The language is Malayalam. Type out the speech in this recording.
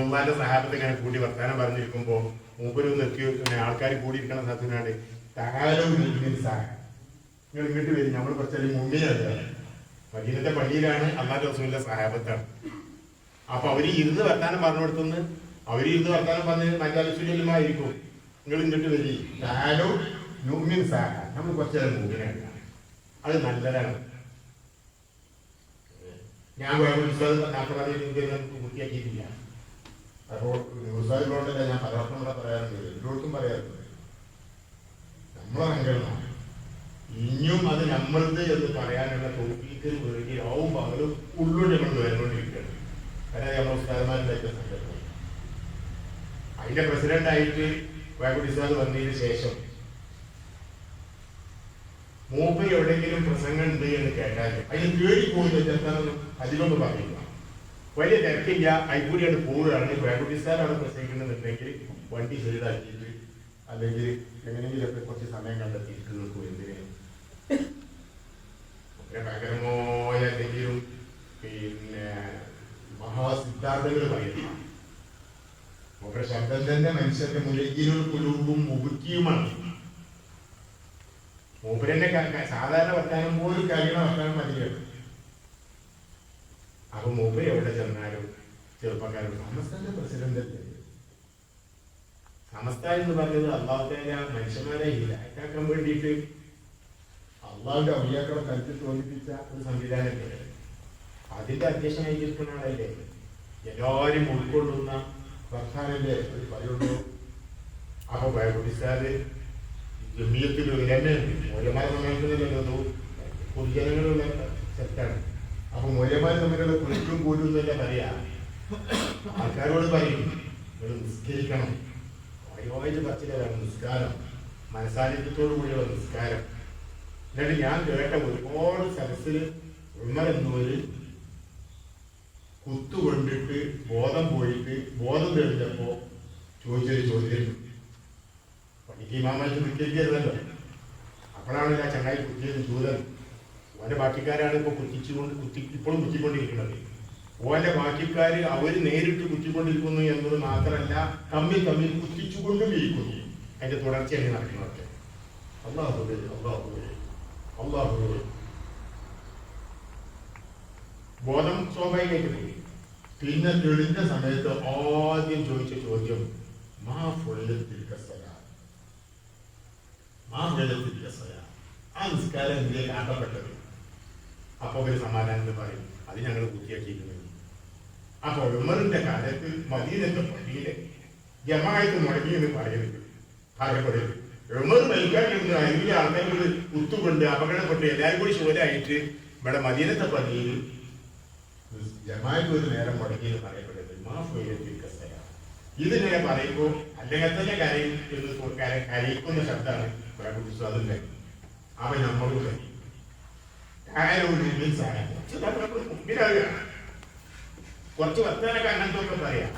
റസൂലുള്ളാഹിന്റെ സഹാബത്ത് ഇങ്ങനെ കൂടി വർത്താനം പറഞ്ഞിരിക്കുമ്പോ മൂപ്പര് നിർത്തി ആൾക്കാർ കൂടിയിരിക്കുന്ന സ്ഥലത്തിനാണ് താലും നിങ്ങൾ ഇങ്ങോട്ട് വരും. നമ്മൾ കുറച്ചധികം മുങ്ങിയല്ല, മദീനത്തെ പള്ളിയിലാണ്, അല്ലാഹു റസൂലിന്റെ സഹാബത്താണ്. അപ്പൊ അവര് ഇരുന്ന് വർത്താനം പറഞ്ഞു കൊടുത്തുനിന്ന് അവരിരുന്ന് വർത്താനം പറഞ്ഞ് മറ്റാലുമായിരിക്കും. നിങ്ങൾ ഇങ്ങോട്ട് വരി, താലും നുമിൻ സാഹ, നമ്മൾ കുറച്ചേരം മുങ്ങിയാണ്. അത് നല്ലതാണ്. ഞാൻ പൂർത്തിയാക്കിയിട്ടില്ല. അപ്പോൾ ന്യൂസായിലോട്ടല്ല ഞാൻ പലവർഷം കൂടെ പറയാറുണ്ട്, എല്ലായിടത്തും പറയാറുണ്ട്. നമ്മളെ അംഗങ്ങളാണ്. ഇനിയും അത് നമ്മളത് എന്ന് പറയാനുള്ള തോപ്പിക്ക് വേണ്ടി ആവും പകലും ഉള്ളു നമ്മൾ വരുന്നോണ്ടിരിക്കുകയാണ്. കാരണം നമ്മൾ ഉസ്താദന്മാരുണ്ടാക്കിയ സംഘടന അതിന്റെ പ്രസിഡന്റായിട്ട് വാക്കുട്ടി ഉസ്താദ് വന്നതിന് ശേഷം മൂപ്പര് എവിടെയെങ്കിലും പ്രസംഗം ഉണ്ട് എന്ന് കേട്ടാൽ അതിന് പേടി പോകുന്ന ചെറുക്കാനൊന്നും അധികമൊന്നും പറയില്ല. വലിയ തിരക്കില്ല, അയിക്കൂടിയാണ് പോവുകയാണ്. വാക്കുട്ടി ഉസ്താദാണ് പ്രസംഗിക്കണമെന്നുണ്ടെങ്കിൽ വണ്ടി സൈഡാക്കിയിട്ട് അല്ലെങ്കിൽ എങ്ങനെയെങ്കിലൊക്കെ കുറച്ച് സമയം കണ്ടെത്തിയിട്ട് നിൽക്കും. എന്തിന് ഭയങ്കരമായ എന്തെങ്കിലും മഹാസിദ്ധാന്തങ്ങൾ പറയുന്നു. മൂപ്പരുടെ ശബ്ദം തന്നെ മനുഷ്യന്റെ മുലകിലും കുലൂബും മുബുക്കിയുമാണ്. മൂപ്പരന്റെ സാധാരണ വർത്താനം പോലും കഴിയണ വർത്താനം മതിയാണ്. അപ്പൊ മൂപ്പര് എവിടെ ചെന്നാലും ചെറുപ്പക്കാരോട് സമസ്തന്റെ പ്രസിഡന്റ് അല്ലേ. സമസ്ത എന്ന് പറഞ്ഞത് അള്ളാഹുവിന്റെ മനുഷ്യന്മാരെ ഹിദായത്താക്കാൻ വേണ്ടിയിട്ട് അള്ളാഹുവിന്റെ ഔലിയാക്കളെ കരുത്തിൽ തോന്നിപ്പിച്ച ഒരു സംവിധാനമല്ലേ. അതിന്റെ അധ്യക്ഷനായിരിക്കുന്ന ആളല്ലേ, എല്ലാവരും ഉൾക്കൊള്ളുന്ന വർത്താനല്ലേ ഒരു പറയുള്ളൂ. അപ്പൊ ബയോട്ടിസാല് ജമിയത്തിൽ തന്നെ മൂലമാർ സമ്മേളനത്തിലല്ലോ പൊതുജനങ്ങളുള്ള സെറ്റാണ്. അപ്പൊ മൂലമാർ തമ്മിലുള്ള കുളിക്കും പോലും തന്നെ പറയാ. ആൾക്കാരോട് പറയും നിങ്ങൾ നിസ്കരിക്കണം. വായുവായിട്ട് പച്ചിലാണ് നിസ്കാരം, മനസാന്നിധ്യത്തോടു കൂടിയുള്ള നിസ്കാരം. എന്നിട്ട് ഞാൻ കേട്ട ഒരുപാട് സദസ്സിൽ ഉമർ എന്നൊരു കുത്തുകൊണ്ടിട്ട് ബോധം പോയിട്ട് ബോധം തെളിഞ്ഞപ്പോ ചോദിച്ചൊരു ചോദ്യം, പണിക്ക് ഇമാമായിട്ട് നിൽക്കരുതല്ലോ. അപ്പോഴാണ് ഞാൻ ചങ്ങായി കുത്തിയത് ചൂതൻ. ഓന്റെ ബാക്കിക്കാരാണ് ഇപ്പൊ ഇപ്പോഴും കുത്തിക്കൊണ്ടിരിക്കുന്നത്. ഓന്റെ ബാക്കിക്കാര് അവര് നേരിട്ട് കുത്തിക്കൊണ്ടിരിക്കുന്നു എന്നത് മാത്രമല്ല, തമ്മിൽ തമ്മിൽ കുത്തിച്ചുകൊണ്ടും ഇരിക്കുന്നു. അതിന്റെ തുടർച്ചയാണ് നടക്കുന്നതൊക്കെ. അല്ലാഹുവേ അല്ലാഹുവേ അല്ലാഹുവേ. ബോധം സ്വാഭാവികമായിട്ട് പോയി. പിന്നെ തെളിഞ്ഞ സമയത്ത് ആദ്യം ചോദിച്ച ചോദ്യം ആ നിസ്കാരം ഇന്ത്യയിൽ ആക്കപ്പെട്ടത്. അപ്പൊ ഒരു സമാധാനത്തിൽ പറയും അത് ഞങ്ങൾ പൂർത്തിയാക്കിയിരിക്കുന്നത്. അപ്പൊ ഉമറിന്റെ കാലത്ത് മദീനത്തെ പള്ളിയിലെ ജമാഅത്ത് മുടങ്ങി എന്ന് പറയപ്പെടരുത്. ഉമർ നൽകാണ്ടിരുന്ന അതിന്റെ ആൾക്കാരോട് കുത്തുകൊണ്ട് അപകടപ്പെട്ട് എല്ലാവരും കൂടി ശോരായിട്ട് ഇവിടെ മദീനത്തെ പള്ളിയിൽ ജമാഅത്ത് ഒരു നേരം മുടങ്ങി എന്ന് പറയപ്പെടുന്നത്. ഇതിങ്ങനെ പറയുമ്പോൾ അല്ലെങ്കിൽ തന്നെ കരയിക്കുന്ന ശബ്ദമാണ് അതിന്റെ. അവ നമ്മളോട് കുറച്ച് വർത്തമാനമൊക്കെ അങ്ങനത്തെ ഒക്കെ പറയാം.